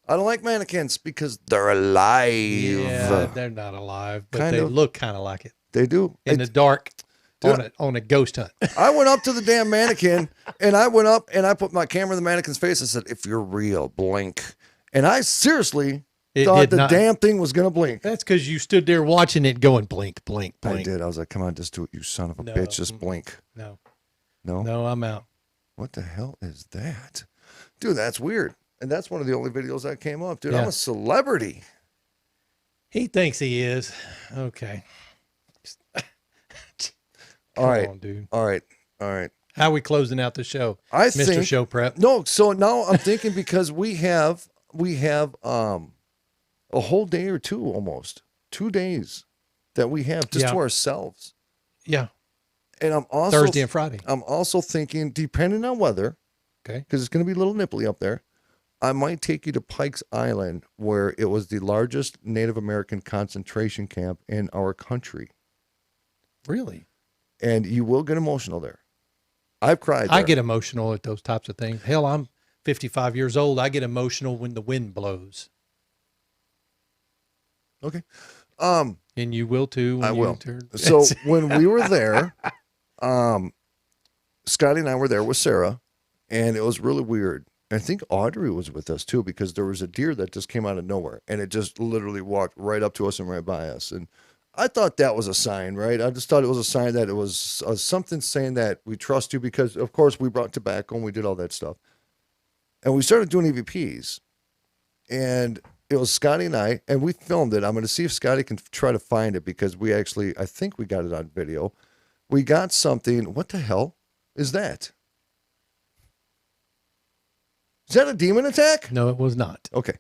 I don't like mannequins because they're alive. Yeah, they're not alive, but Kind they of. look kind of like it. They do. In the dark Dude, on a ghost hunt. I went up to the damn mannequin, and I went up and I put my camera in the mannequin's face and said, "If you're real, blink." And I seriously thought the damn thing was going to blink. That's because you stood there watching it going blink, blink, blink. I did. I was like, come on, just do it, you son of a bitch. Just blink. No. No? No, I'm out. What the hell is that? Dude, that's weird. And that's one of the only videos that came up. Dude, Yeah. I'm a celebrity. He thinks he is. Okay. All right. Come on, dude. All right. How are we closing out the show? I Mr. think Show Prep. No, so now I'm thinking because we have a whole day or two almost. 2 days that we have just to ourselves. Yeah. And I'm also Thursday and Friday. I'm also thinking, depending on weather, Okay. because it's going to be a little nipply up there, I might take you to Pike's Island, where it was the largest Native American concentration camp in our country. Really? And you will get emotional there. I've cried there. I get emotional at those types of things. Hell, I'm 55 years old. I get emotional when the wind blows. Okay. And you will too. I will. So when we were there, Scotty and I were there with Sarah, and it was really weird. I think Audrey was with us too, because there was a deer that just came out of nowhere, and it just literally walked right up to us and right by us. And I thought that was a sign, right? I just thought it was a sign that it was something saying that we trust you, because of course we brought tobacco and we did all that stuff. And we started doing EVPs, and it was Scotty and I, and we filmed it. I'm going to see if Scotty can try to find it, because I think we got it on video. We got something. What the hell is that? Is that a demon attack? No, it was not. Okay.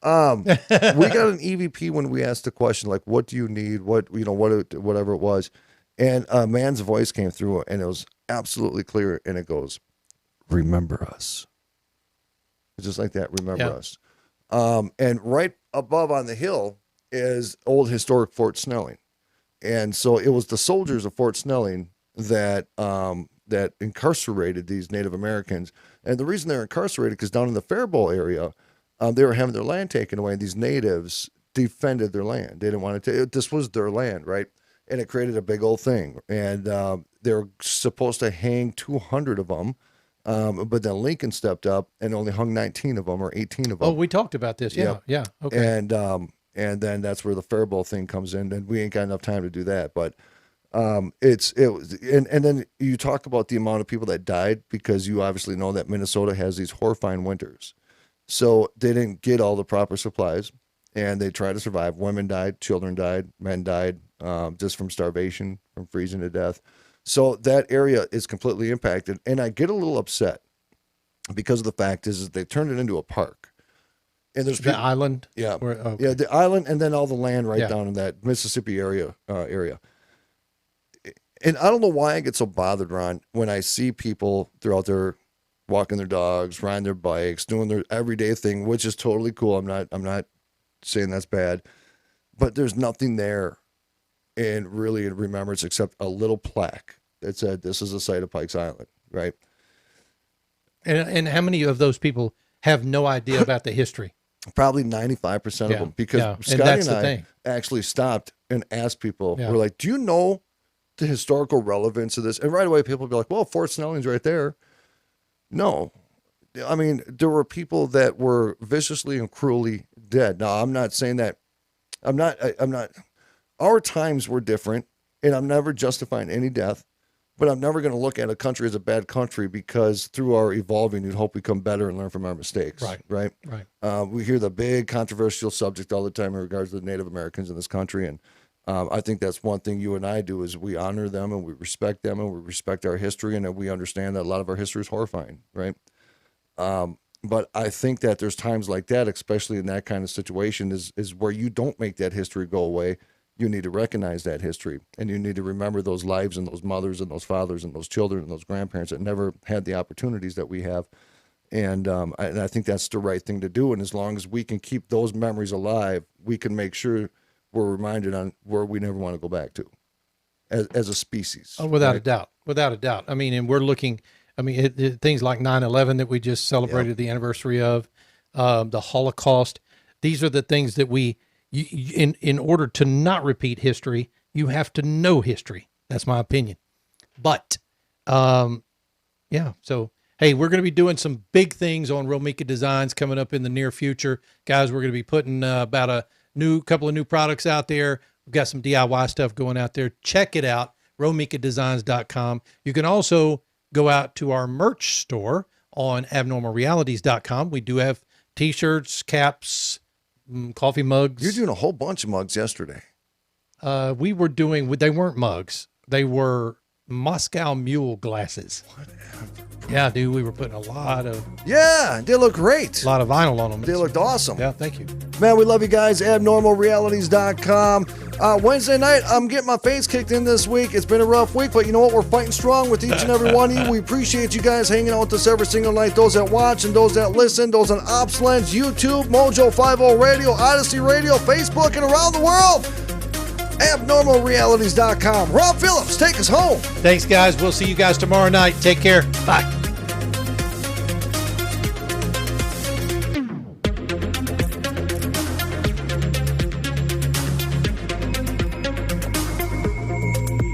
We got an EVP when we asked the question, like, what do you need? Whatever it was. And a man's voice came through, and it was absolutely clear. And it goes, "Remember us." It's just like that. Remember us. And right above on the hill is old historic Fort Snelling. And so it was the soldiers of Fort Snelling that incarcerated these Native Americans. And the reason they're incarcerated, because down in the Faribault area, they were having their land taken away. And these natives defended their land. They didn't want to this was their land, right? And it created a big old thing. And they were supposed to hang 200 of them But then Lincoln stepped up and only hung 19 of them or 18 of them. Oh, we talked about this. Yeah. Yep. Yeah. Okay. And then that's where the Faribault thing comes in, and we ain't got enough time to do that. But and then you talk about the amount of people that died, because you obviously know that Minnesota has these horrifying winters, so they didn't get all the proper supplies, and they tried to survive. Women died, children died, men died, just from starvation, from freezing to death. So that area is completely impacted, and I get a little upset because of the fact is they turned it into a park. And there's the island. Yeah. Okay. Yeah, the island, and then all the land right down in that Mississippi area. And I don't know why I get so bothered, Ron, when I see people throughout there walking their dogs, riding their bikes, doing their everyday thing, which is totally cool. I'm not saying that's bad, but there's nothing there in remembrance except a little plaque that said this is the site of Pikes Island, right? And how many of those people have no idea about the history? Probably 95% of them, because Scotty and I actually stopped and asked people, we're like, do you know the historical relevance of this? And right away people would be like, well, Fort Snelling's right there. No. I mean, there were people that were viciously and cruelly dead. Now, I'm not saying that, I'm not, our times were different, and I'm never justifying any death, but I'm never going to look at a country as a bad country, because through our evolving, you'd hope we become better and learn from our mistakes. Right. We hear the big controversial subject all the time in regards to the Native Americans in this country. And I think that's one thing you and I do, is we honor them and we respect them and we respect our history, and that we understand that a lot of our history is horrifying. Right. But I think that there's times like that, especially in that kind of situation, is where you don't make that history go away. You need to recognize that history, and you need to remember those lives and those mothers and those fathers and those children and those grandparents that never had the opportunities that we have. And I think that's the right thing to do. And as long as we can keep those memories alive, we can make sure we're reminded on where we never want to go back to as a species. Oh, without a doubt. Without a doubt. I mean, and we're looking, things like 9/11 that we just celebrated the anniversary of, the Holocaust. These are the things that in order to not repeat history, you have to know history. That's my opinion. But, so, hey, we're going to be doing some big things on Romika Designs coming up in the near future. Guys, we're going to be putting about a couple of new products out there. We've got some DIY stuff going out there. Check it out, RomikaDesigns.com. You can also go out to our merch store on abnormalrealities.com. We do have T-shirts, caps, coffee mugs. You're doing a whole bunch of mugs yesterday. They weren't mugs. They were Moscow Mule glasses. Whatever. Yeah, dude, we were putting a lot of... Yeah, they look great. A lot of vinyl on them. They looked awesome. Yeah, thank you. Man, we love you guys. Abnormalrealities.com. Wednesday night, I'm getting my face kicked in this week. It's been a rough week, but you know what? We're fighting strong with each and every one of you. We appreciate you guys hanging out with us every single night. Those that watch and those that listen, those on OpsLens, YouTube, Mojo 50 Radio, Odyssey Radio, Facebook, and around the world. Abnormalrealities.com. Rob Phillips, take us home. Thanks, guys. We'll see you guys tomorrow night. Take care. Bye.